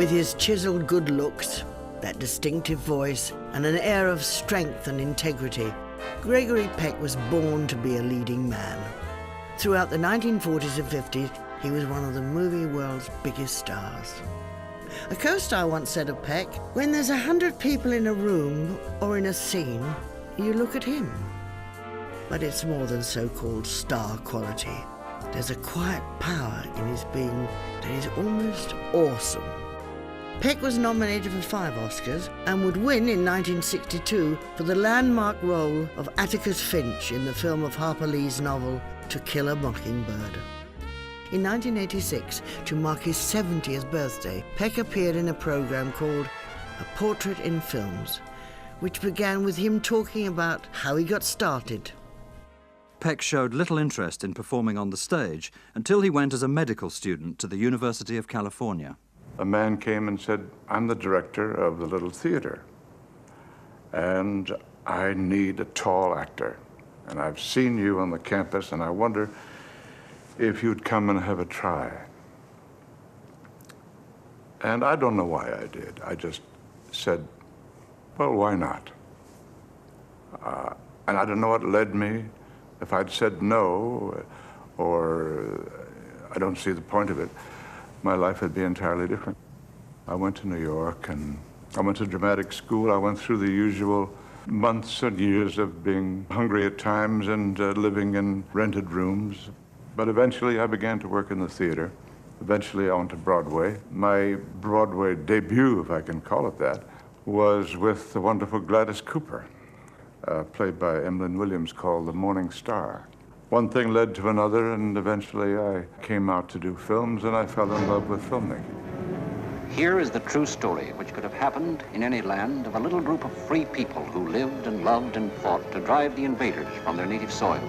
With his chiseled good looks, that distinctive voice, and an air of strength and integrity, Gregory Peck was born to be a leading man. Throughout the 1940s and 50s, he was one of the movie world's biggest stars. A co-star once said of Peck, "When there's 100 people in a room or in a scene, you look at him." But it's more than so-called star quality. There's a quiet power in his being that is almost awesome. Peck was nominated for 5 Oscars and would win in 1962 for the landmark role of Atticus Finch in the film of Harper Lee's novel To Kill a Mockingbird. In 1986, to mark his 70th birthday, Peck appeared in a program called A Portrait in Films, which began with him talking about how he got started. Peck showed little interest in performing on the stage until he went as a medical student to the University of California. A man came and said, "I'm the director of the Little Theater, and I need a tall actor. And I've seen you on the campus, and I wonder if you'd come and have a try." And I don't know why I did. I just said, well, why not? And I don't know what led me. If I'd said no, or I don't see the point of it, my life would be entirely different. I went to New York, and I went to dramatic school. I went through the usual months and years of being hungry at times and living in rented rooms. But eventually I began to work in the theater. Eventually I went to Broadway. My Broadway debut, if I can call it that, was with the wonderful Gladys Cooper, played by Emlyn Williams, called The Morning Star. One thing led to another, and eventually I came out to do films, and I fell in love with filmmaking. Here is the true story, which could have happened in any land, of a little group of free people who lived and loved and fought to drive the invaders from their native soil.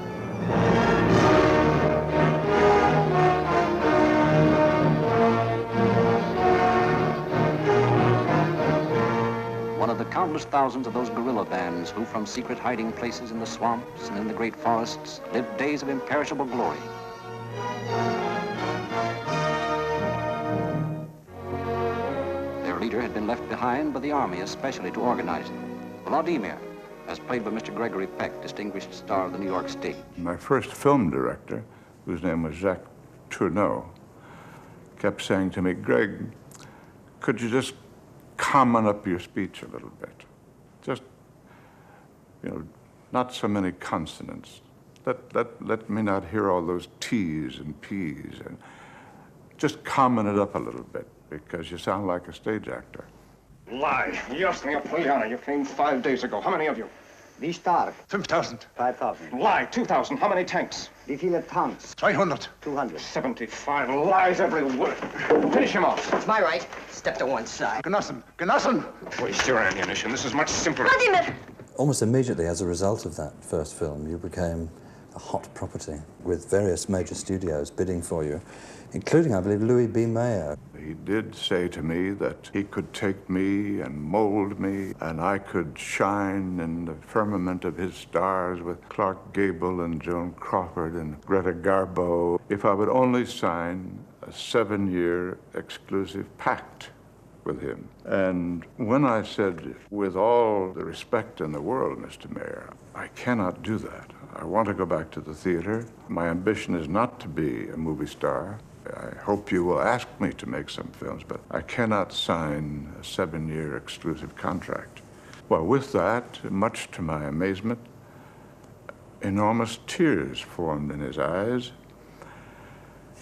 One of the countless thousands of those guerrilla bands who, from secret hiding places in the swamps and in the great forests, lived days of imperishable glory. Their leader had been left behind by the army especially to organize them. Vladimir, as played by Mr. Gregory Peck, distinguished star of the New York stage. My first film director, whose name was Jacques Tourneau, kept saying to me, "Greg, could you just common up your speech a little bit? Just, not so many consonants. Let me not hear all those T's and P's, and just common it up a little bit, because you sound like a stage actor." Lie. Jasny Apollana, you came 5 days ago. How many of you? Wie stark? 5,000. 5,000. Lie. 2,000. How many tanks? Wie viele Tanks? 300. 200. 75 lies, every word. Finish him off. It's my right. Step to one side. Genossen. Genossen! Waste your ammunition. This is much simpler. Vladimir! Almost immediately as a result of that first film, you became a hot property with various major studios bidding for you, including, I believe, Louis B. Mayer. He did say to me that he could take me and mold me, and I could shine in the firmament of his stars with Clark Gable and Joan Crawford and Greta Garbo, if I would only sign a 7-year exclusive pact with him. And when I said, with all the respect in the world, Mr. Mayer, I cannot do that. I want to go back to the theater. My ambition is not to be a movie star. I hope you will ask me to make some films, but I cannot sign a 7-year exclusive contract. Well, with that, much to my amazement, enormous tears formed in his eyes.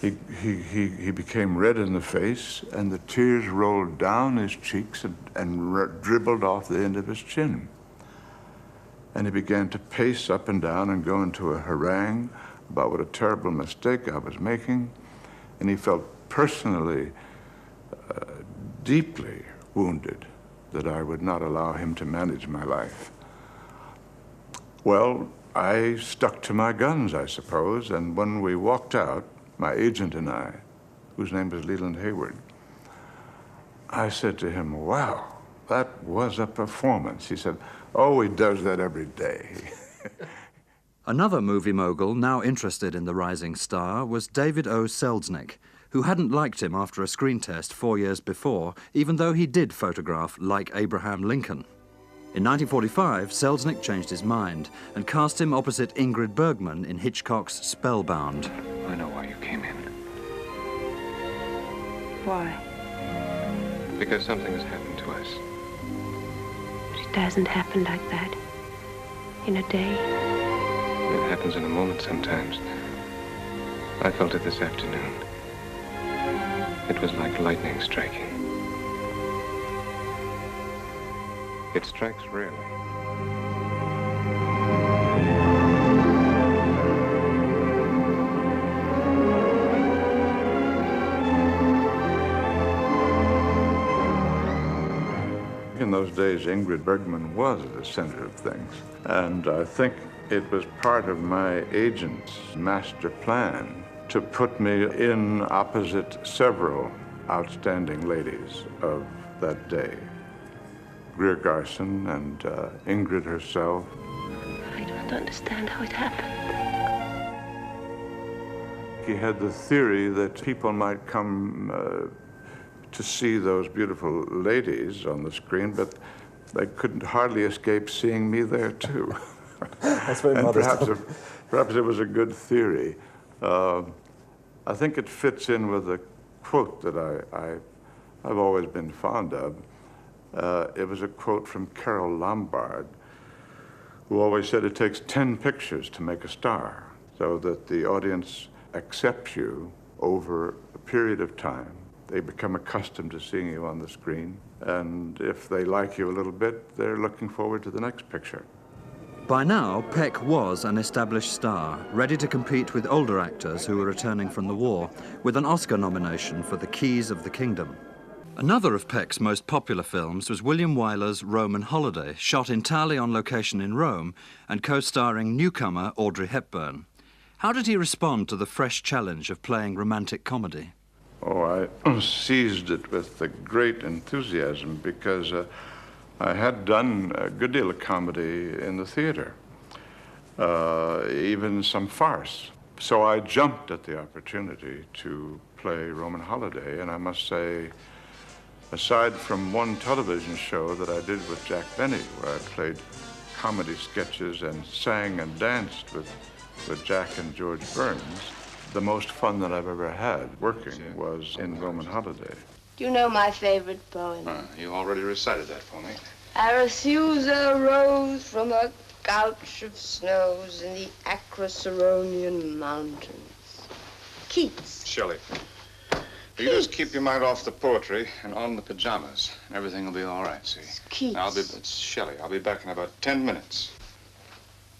He became red in the face, and the tears rolled down his cheeks and dribbled off the end of his chin. And he began to pace up and down and go into a harangue about what a terrible mistake I was making. And he felt personally, deeply wounded that I would not allow him to manage my life. Well, I stuck to my guns, I suppose, and when we walked out, my agent and I, whose name was Leland Hayward, I said to him, "Wow, that was a performance." He said, "Oh, he does that every day." Another movie mogul now interested in the rising star was David O. Selznick, who hadn't liked him after a screen test 4 years before, even though he did photograph like Abraham Lincoln. In 1945, Selznick changed his mind and cast him opposite Ingrid Bergman in Hitchcock's Spellbound. I know why you came in. Why? Because something has happened to us. It doesn't happen like that. In a day. It happens in a moment sometimes. I felt it this afternoon. It was like lightning striking. It strikes rarely. In those days, Ingrid Bergman was at the center of things. And I think it was part of my agent's master plan to put me in opposite several outstanding ladies of that day. Greer Garson and Ingrid herself. I don't understand how it happened. He had the theory that people might come to see those beautiful ladies on the screen, but they couldn't hardly escape seeing me there too. That's very and modest. perhaps it was a good theory. I think it fits in with a quote that I've always been fond of. It was a quote from Carol Lombard, who always said it takes 10 pictures to make a star, so that the audience accepts you over a period of time. They become accustomed to seeing you on the screen, and if they like you a little bit, they're looking forward to the next picture. By now, Peck was an established star, ready to compete with older actors who were returning from the war, with an Oscar nomination for The Keys of the Kingdom. Another of Peck's most popular films was William Wyler's Roman Holiday, shot entirely on location in Rome and co-starring newcomer Audrey Hepburn. How did he respond to the fresh challenge of playing romantic comedy? Oh, I seized it with a great enthusiasm because I had done a good deal of comedy in the theater, even some farce. So I jumped at the opportunity to play Roman Holiday, and I must say, aside from one television show that I did with Jack Benny, where I played comedy sketches and sang and danced with Jack and George Burns, the most fun that I've ever had working was in Roman Holiday. Do you know my favorite poem? You already recited that for me. Arethusa rose from a couch of snows in the Acroceraunian mountains. Keats. Shelley. You just keep your mind off the poetry and on the pajamas. Everything will be all right, see? Keats. It's Shelley. I'll be back in about 10 minutes.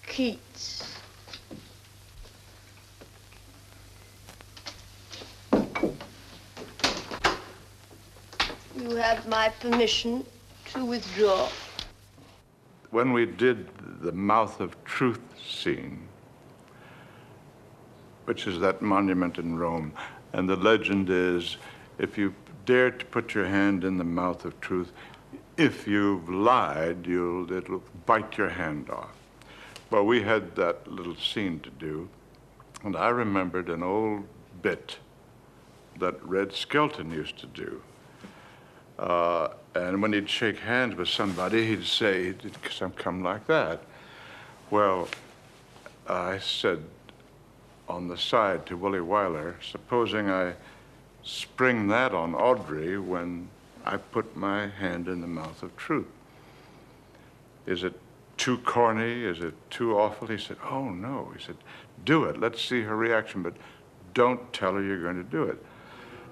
Keats. You have my permission to withdraw. When we did the Mouth of Truth scene, which is that monument in Rome, and the legend is, if you dare to put your hand in the mouth of truth, if you've lied, it'll bite your hand off. Well, we had that little scene to do, and I remembered an old bit that Red Skelton used to do. And when he'd shake hands with somebody, he'd say, he'd come like that. Well, I said on the side to Willie Wyler, supposing I spring that on Audrey when I put my hand in the mouth of truth. Is it too corny? Is it too awful? He said, oh, no. He said, do it. Let's see her reaction, but don't tell her you're going to do it.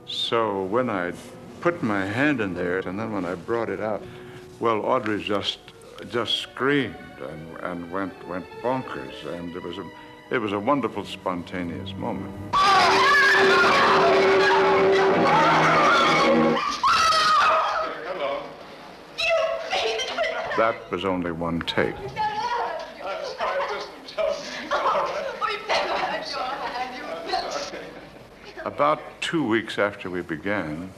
So when I put my hand in there, and then when I brought it out, well, Audrey just screamed and went bonkers, and it was a wonderful, spontaneous moment. Hello. That was only one take. I'm sorry, About 2 weeks after we began,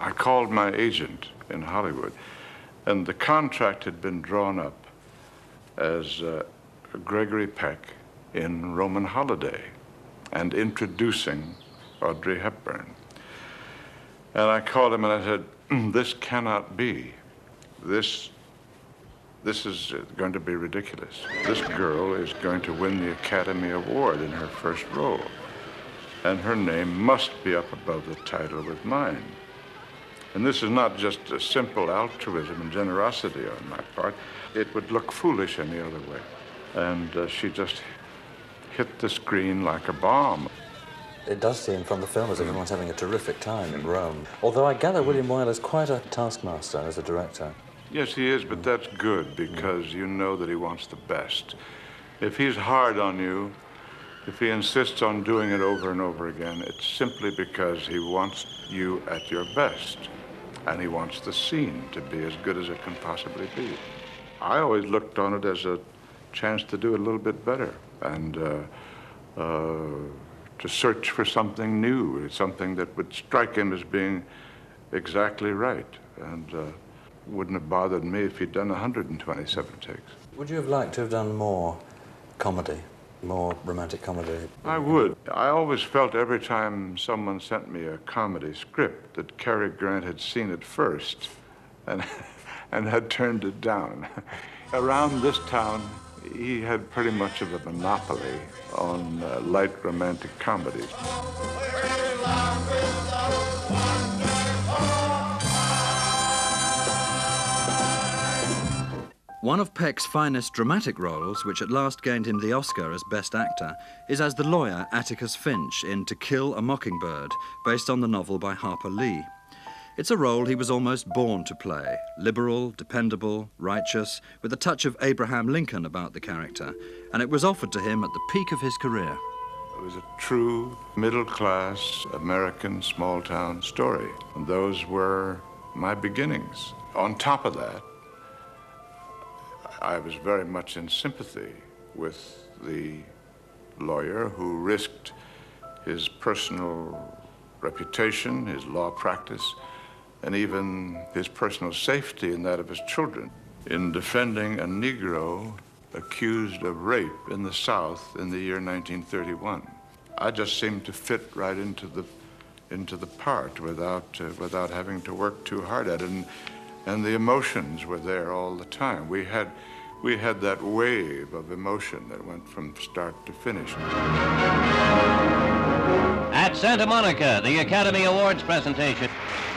I called my agent in Hollywood, and the contract had been drawn up as Gregory Peck in Roman Holiday and introducing Audrey Hepburn. And I called him and I said, this cannot be. This is going to be ridiculous. This girl is going to win the Academy Award in her first role. And her name must be up above the title with mine. And this is not just a simple altruism and generosity on my part. It would look foolish any other way. And she just hit the screen like a bomb. It does seem from the film as if everyone's having a terrific time in Rome. Although I gather William Wyler is quite a taskmaster as a director. Yes, he is, but that's good because you know that he wants the best. If he's hard on you, if he insists on doing it over and over again, it's simply because he wants you at your best. And he wants the scene to be as good as it can possibly be. I always looked on it as a chance to do it a little bit better and to search for something new, something that would strike him as being exactly right. And wouldn't have bothered me if he'd done 127 takes. Would you have liked to have done more comedy, more romantic comedy? I would. I always felt every time someone sent me a comedy script that Cary Grant had seen it first and had turned it down. Around this town, he had pretty much of a monopoly on light romantic comedies. One of Peck's finest dramatic roles, which at last gained him the Oscar as Best Actor, is as the lawyer Atticus Finch in To Kill a Mockingbird, based on the novel by Harper Lee. It's a role he was almost born to play, liberal, dependable, righteous, with a touch of Abraham Lincoln about the character, and it was offered to him at the peak of his career. It was a true middle-class American small-town story, and those were my beginnings. On top of that, I was very much in sympathy with the lawyer who risked his personal reputation, his law practice, and even his personal safety and that of his children in defending a Negro accused of rape in the South in the year 1931. I just seemed to fit right into the part without having to work too hard at it, and the emotions were there all the time. We had that wave of emotion that went from start to finish. At Santa Monica, the Academy Awards presentation,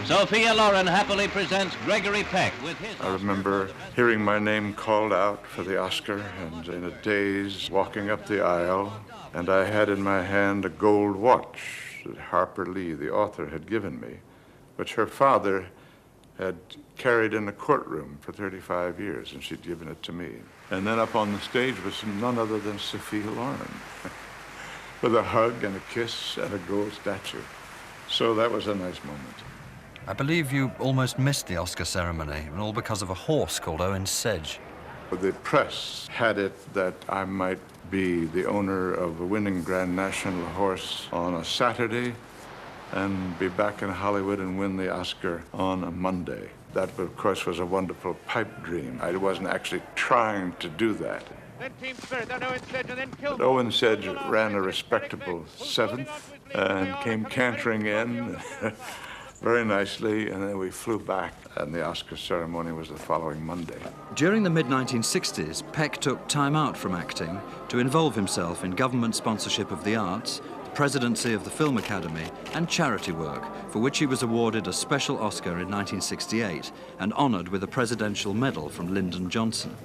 Sophia Loren happily presents Gregory Peck with his... I remember hearing my name called out for the Oscar and in a daze walking up the aisle, and I had in my hand a gold watch that Harper Lee, the author, had given me, which her father had carried in the courtroom for 35 years, and she'd given it to me. And then up on the stage was none other than Sophia Loren, with a hug and a kiss and a gold statue. So that was a nice moment. I believe you almost missed the Oscar ceremony, and all because of a horse called Owen Sedge. The press had it that I might be the owner of a winning Grand National horse on a Saturday and be back in Hollywood and win the Oscar on a Monday. That, of course, was a wonderful pipe dream. I wasn't actually trying to do that. But Owen Sedge ran a respectable seventh and came cantering in very nicely, and then we flew back, and the Oscar ceremony was the following Monday. During the mid-1960s, Peck took time out from acting to involve himself in government sponsorship of the arts, the presidency of the Film Academy, and charity work, for which he was awarded a special Oscar in 1968 and honored with a Presidential Medal from Lyndon Johnson.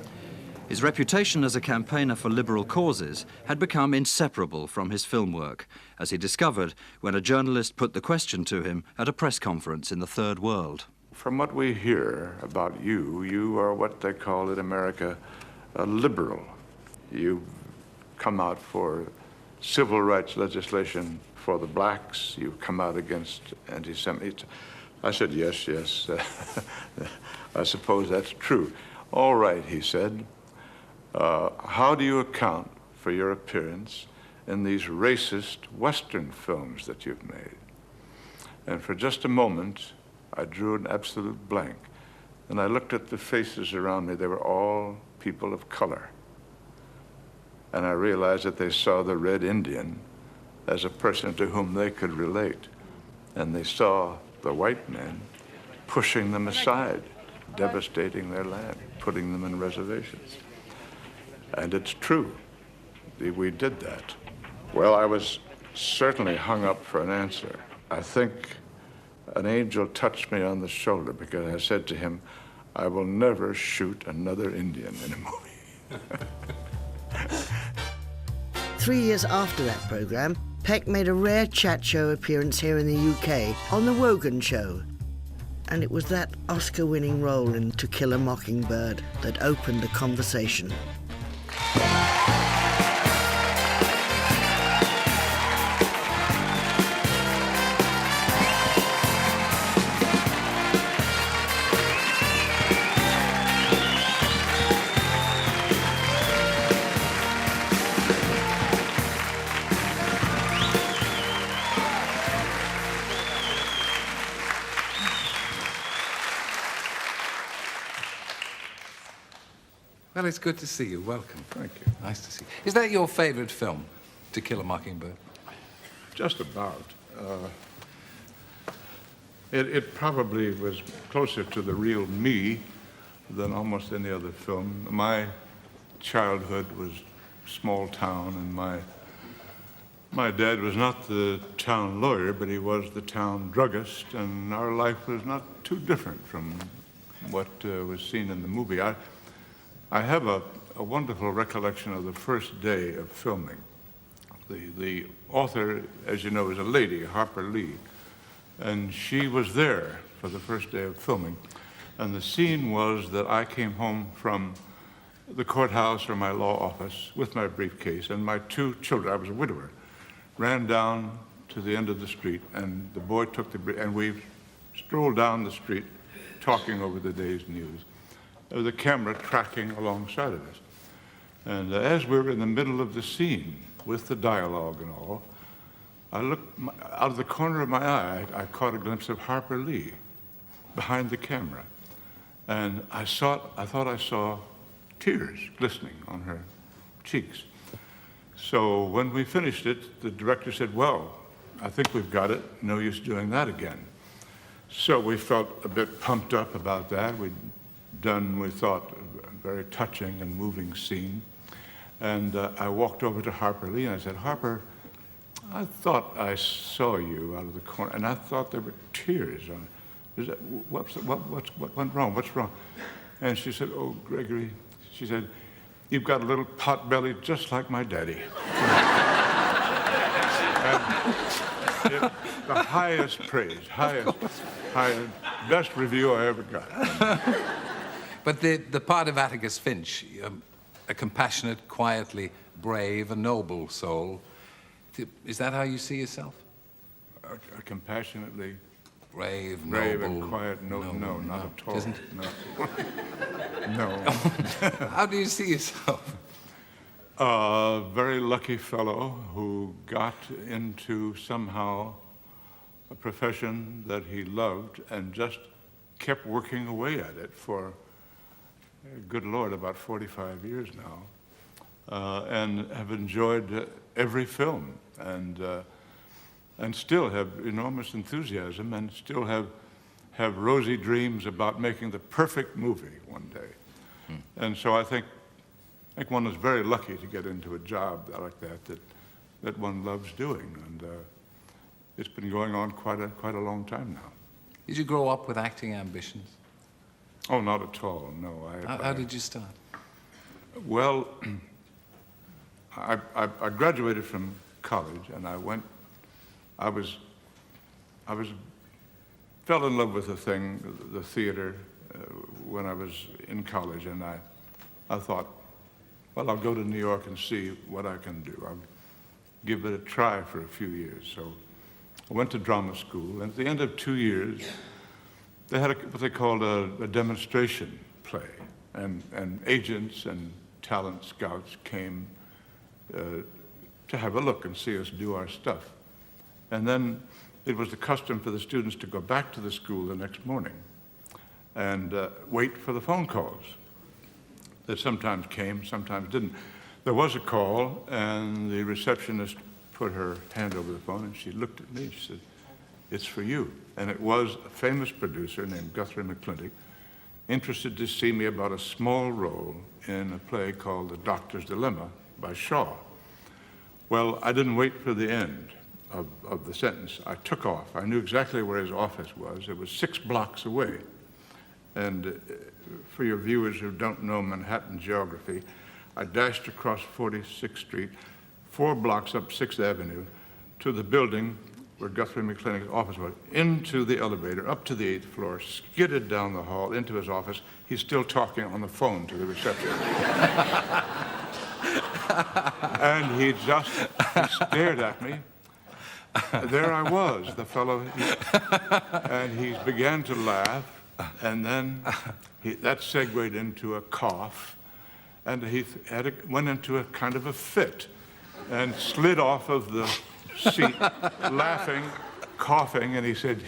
His reputation as a campaigner for liberal causes had become inseparable from his film work, as he discovered when a journalist put the question to him at a press conference in the Third World. From what we hear about you, you are what they call in America a liberal. You come out for civil rights legislation for the blacks. You come out against anti-Semitism. I said, yes, yes. I suppose that's true. All right, he said. How do you account for your appearance in these racist Western films that you've made? And for just a moment, I drew an absolute blank. And I looked at the faces around me. They were all people of color. And I realized that they saw the Red Indian as a person to whom they could relate. And they saw the white men pushing them aside, devastating their land, putting them in reservations. And it's true, we did that. Well, I was certainly hung up for an answer. I think an angel touched me on the shoulder because I said to him, I will never shoot another Indian in a movie. 3 years after that programme, Peck made a rare chat show appearance here in the UK on The Wogan Show. And it was that Oscar-winning role in To Kill a Mockingbird that opened the conversation. Well, it's good to see you. Welcome. Thank you. Nice to see you. Is that your favorite film, To Kill a Mockingbird? Just about. It probably was closer to the real me than almost any other film. My childhood was small town, and my dad was not the town lawyer, but he was the town druggist, and our life was not too different from what was seen in the movie. I have a wonderful recollection of the first day of filming. The author, as you know, is a lady, Harper Lee, and she was there for the first day of filming. And the scene was that I came home from the courthouse or my law office with my briefcase, and my two children, I was a widower, ran down to the end of the street, and the boy took and we strolled down the street talking over the day's news. There was a camera tracking alongside of us. And as we were in the middle of the scene with the dialogue and all, I looked out of the corner of my eye, I caught a glimpse of Harper Lee behind the camera. And I thought I saw tears glistening on her cheeks. So when we finished it, the director said, well, I think we've got it. No use doing that again. So we felt a bit pumped up about that. We'd done, we thought, a very touching and moving scene. And I walked over to Harper Lee and I said, Harper, I thought I saw you out of the corner, and I thought there were tears on it. What went wrong? What's wrong? And she said, oh, Gregory, she said, you've got a little pot belly just like my daddy. The highest praise, highest, best review I ever got. But the part of Atticus Finch, a compassionate, quietly brave, a noble soul, is that how you see yourself? A compassionately brave, noble, and quiet. No, not at all. Isn't? No. No. How do you see yourself? A very lucky fellow who got into somehow a profession that he loved and just kept working away at it for, good Lord, about 45 years now, and have enjoyed every film and still have enormous enthusiasm and still have rosy dreams about making the perfect movie one day. And so I think one is very lucky to get into a job like that one loves doing, and it's been going on quite a long time now. Did you grow up with acting ambitions? Oh, not at all, no. How did you start? Well, I graduated from college, and fell in love with the theater, when I was in college, and I thought, well, I'll go to New York and see what I can do. I'll give it a try for a few years. So I went to drama school, and at the end of 2 years, they had what they called a demonstration play, and agents and talent scouts came to have a look and see us do our stuff. And then it was the custom for the students to go back to the school the next morning and wait for the phone calls that sometimes came, sometimes didn't. There was a call, and the receptionist put her hand over the phone, and she looked at me and she said, "It's for you." And it was a famous producer named Guthrie McClintock, interested to see me about a small role in a play called The Doctor's Dilemma by Shaw. Well, I didn't wait for the end of the sentence. I took off. I knew exactly where his office was. It was 6 blocks away. And for your viewers who don't know Manhattan geography, I dashed across 46th Street, 4 blocks up 6th Avenue, to the building where Guthrie McClintock's office was, into the elevator, up to the 8th floor, skidded down the hall, into his office. He's still talking on the phone to the receptionist. And he stared at me. There I was, the fellow, and he began to laugh, and then that segued into a cough, and he went into a kind of a fit, and slid off of the seat, laughing, coughing, and he said,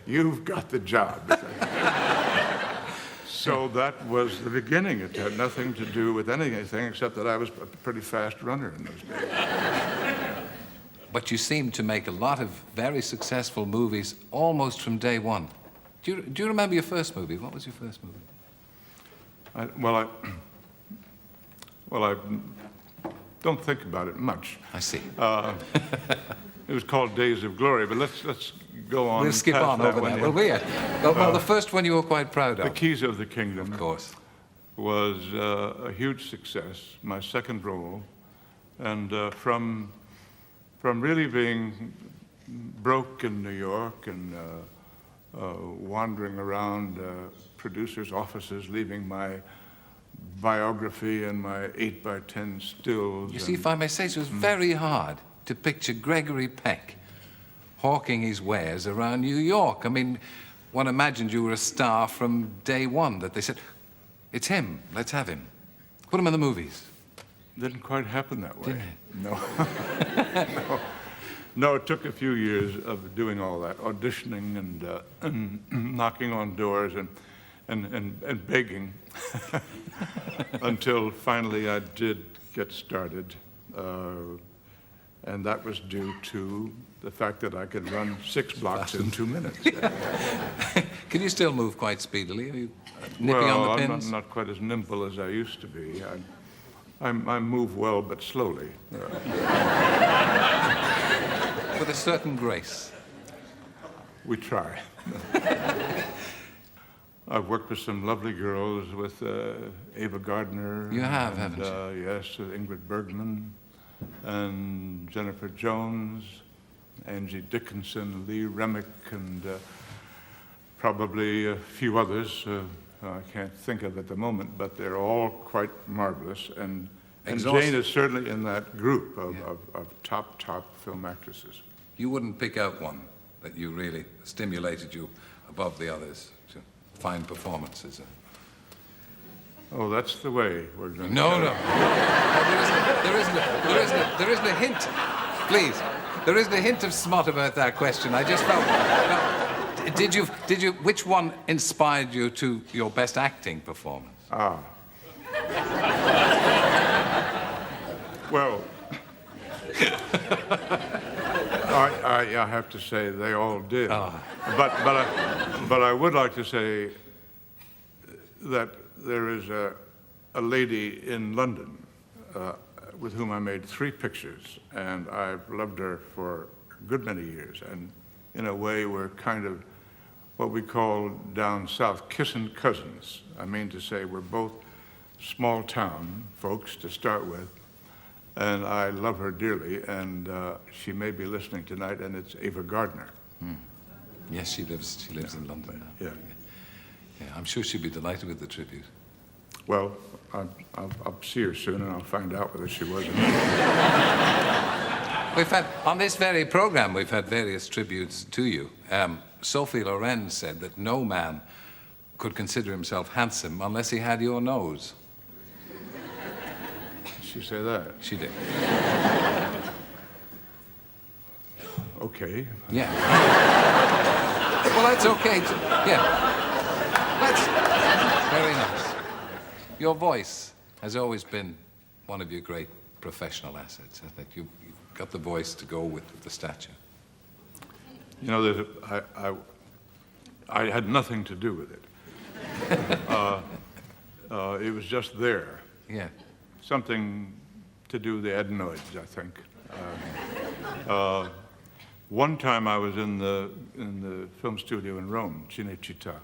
"You've got the job." So that was the beginning. It had nothing to do with anything except that I was a pretty fast runner in those days. But you seem to make a lot of very successful movies almost from day one. Do you remember your first movie? What was your first movie? I don't think about it much. I see. It was called Days of Glory, but let's go on. We'll skip on over that, will we? Well, the first one you were quite proud of. The Keys of the Kingdom, of course, was a huge success. My second role, and from really being broke in New York and wandering around producers' offices, leaving my biography and my 8x10 stills. You see, if I may say so, it was very hard to picture Gregory Peck hawking his wares around New York. I mean, one imagined you were a star from day one, that they said, "It's him, let's have him. Put him in the movies." Didn't quite happen that way. Didn't it? No. No, it took a few years of doing all that, auditioning and knocking on doors and begging until finally I did get started. And that was due to the fact that I could run 6 blocks in 2 minutes. Can you still move quite speedily? Are you nipping on the pins? I'm not quite as nimble as I used to be. I move well, but slowly. With a certain grace. We try. I've worked with some lovely girls, with Ava Gardner. You have, haven't you? Yes, with Ingrid Bergman and Jennifer Jones, Angie Dickinson, Lee Remick, and probably a few others I can't think of at the moment, but they're all quite marvelous. And Jane is certainly in that group of top film actresses. You wouldn't pick out one that you really stimulated you above the others to fine performances? Oh, that's the way we're going to No. There isn't a hint. Please, there isn't a hint of smut about that question. I just felt. Did you? Which one inspired you to your best acting performance? Well, I have to say they all did. But I would like to say that there is a lady in London with whom I made 3 pictures, and I've loved her for a good many years. And in a way, we're kind of what we call down south kissing cousins. I mean to say we're both small town folks to start with, and I love her dearly, and she may be listening tonight, and it's Ava Gardner. Yes, she lives in London now. Yeah, I'm sure she'd be delighted with the tribute. Well, I'll see her soon, and I'll find out whether she was or not. We've had, on this very program, we've had various tributes to you. Sophie Loren said that no man could consider himself handsome unless he had your nose. Did she say that? She did. Okay. Yeah. Well, that's okay. Very nice. Your voice has always been one of your great professional assets. I think you've got the voice to go with the stature? You know, I had nothing to do with it. It was just there. Yeah. Something to do with the adenoids, I think. One time I was in the film studio in Rome, Cinecittà,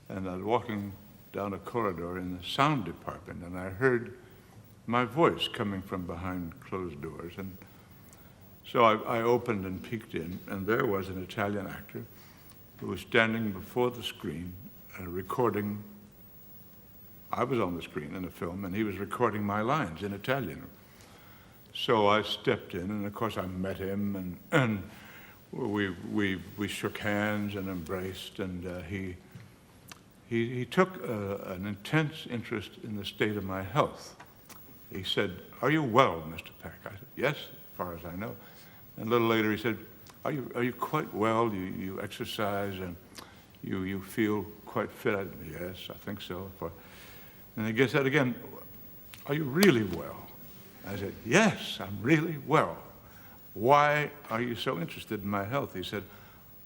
and I was walking down a corridor in the sound department, and I heard my voice coming from behind closed doors. And so I opened and peeked in, and there was an Italian actor who was standing before the screen recording. I was on the screen in a film, and he was recording my lines in Italian. So I stepped in, and of course I met him, and we shook hands and embraced, and he took an intense interest in the state of my health. He said, "Are you well, Mr. Peck?" I said, "Yes, as far as I know." And a little later he said, Are you quite well? You exercise and you feel quite fit?" I said, "Yes, I think so." And he said again, "Are you really well?" I said, "Yes, I'm really well." "Why are you so interested in my health?" He said,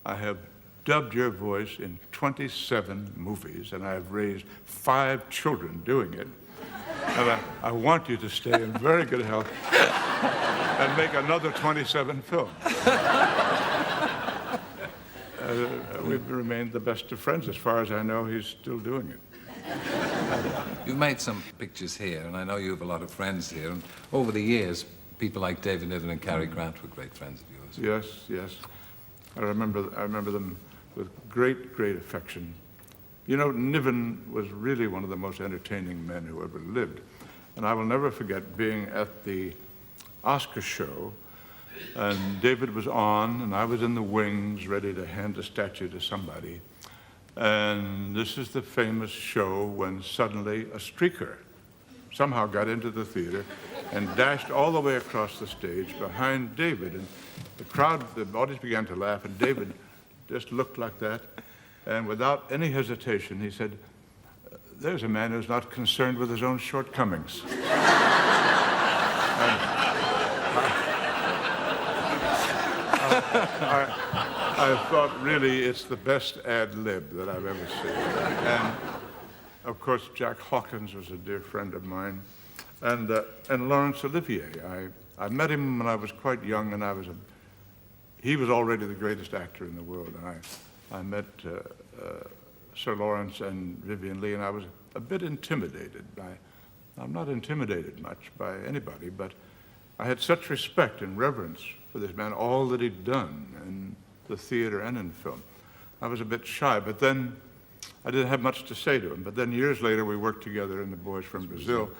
"I have dubbed your voice in 27 movies, and I have raised 5 children doing it. And I want you to stay in very good health and make another 27 films." We've remained the best of friends. As far as I know, he's still doing it. You've made some pictures here, and I know you have a lot of friends here. And over the years, people like David Niven and Cary Grant were great friends of yours. Yes, yes. I remember them with great, great affection. You know, Niven was really one of the most entertaining men who ever lived. And I will never forget being at the Oscar show, and David was on, and I was in the wings ready to hand a statue to somebody. And this is the famous show when suddenly a streaker somehow got into the theater and dashed all the way across the stage behind David. And the audience began to laugh, and David just looked like that. And without any hesitation, he said, "There's a man who's not concerned with his own shortcomings." I thought, really, it's the best ad lib that I've ever seen. And, of course, Jack Hawkins was a dear friend of mine. And Laurence Olivier. I met him when I was quite young, and he was already the greatest actor in the world. And I met Sir Lawrence and Vivien Leigh, and I was a bit intimidated I'm not intimidated much by anybody, but I had such respect and reverence for this man, all that he'd done in the theater and in film. I was a bit shy, but then I didn't have much to say to him. But then years later, we worked together in The Boys from Brazil,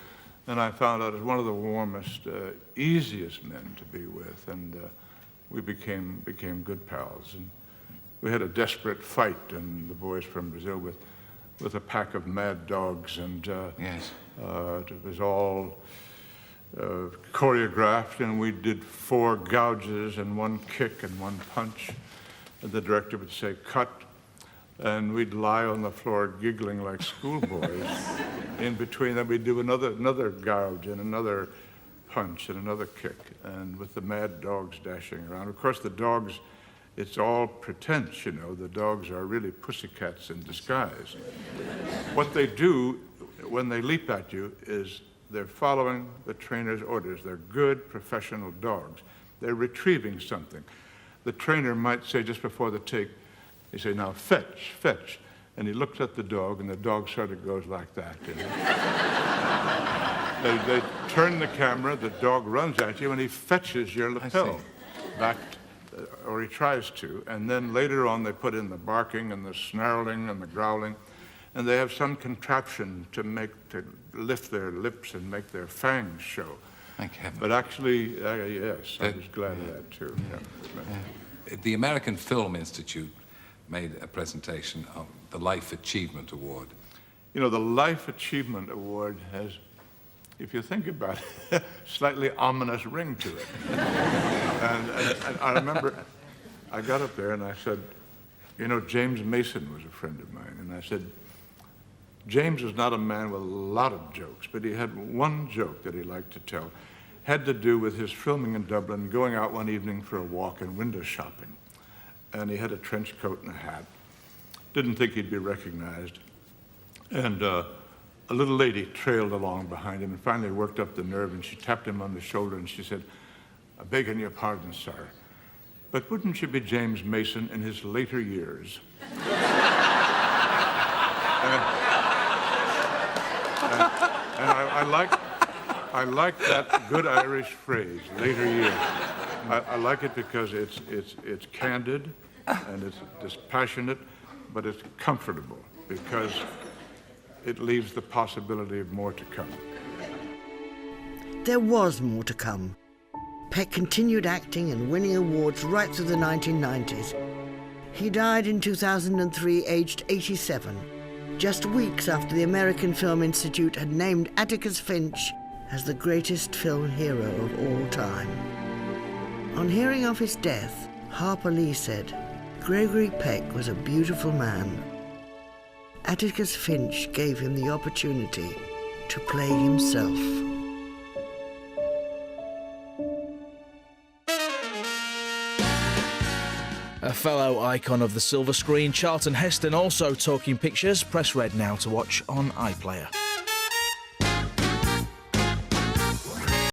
and I found out he was one of the warmest, easiest men to be with, and we became good pals. And we had a desperate fight in The Boys from Brazil with a pack of mad dogs, and yes. It was all choreographed, and we did 4 gouges and 1 kick and 1 punch. And the director would say, "Cut," and we'd lie on the floor giggling like schoolboys. In between that, we'd do another gouge and another punch and another kick, and with the mad dogs dashing around. Of course, the dogs, it's all pretense, you know. The dogs are really pussycats in disguise. What they do when they leap at you is they're following the trainer's orders. They're good professional dogs. They're retrieving something. The trainer might say just before the take, he say, "Now fetch, fetch." And he looks at the dog, and the dog sort of goes like that. You know? They turn the camera, the dog runs at you, and he fetches your lapel back, or he tries to. And then later on, they put in the barking and the snarling and the growling. And they have some contraption to lift their lips and make their fangs show. Thank heaven. But actually, yes, I was glad of that too. Yeah. The American Film Institute made a presentation of the Life Achievement Award. You know, the Life Achievement Award has, if you think about it, slightly ominous ring to it. and I remember I got up there and I said, you know, James Mason was a friend of mine, and I said, James was not a man with a lot of jokes, but he had one joke that he liked to tell. had to do with his filming in Dublin, going out one evening for a walk and window shopping. And he had a trench coat and a hat. Didn't think he'd be recognized. And a little lady trailed along behind him and finally worked up the nerve, and she tapped him on the shoulder and she said, "I'm begging your pardon, sir, but wouldn't you be James Mason in his later years?" And I like that good Irish phrase, later years. I like it because it's candid and it's dispassionate, but it's comfortable because it leaves the possibility of more to come. There was more to come. Peck continued acting and winning awards right through the 1990s. He died in 2003, aged 87, just weeks after the American Film Institute had named Atticus Finch as the greatest film hero of all time. On hearing of his death, Harper Lee said, "Gregory Peck was a beautiful man. Atticus Finch gave him the opportunity to play himself." A fellow icon of the silver screen, Charlton Heston, also talking pictures. Press red now to watch on iPlayer.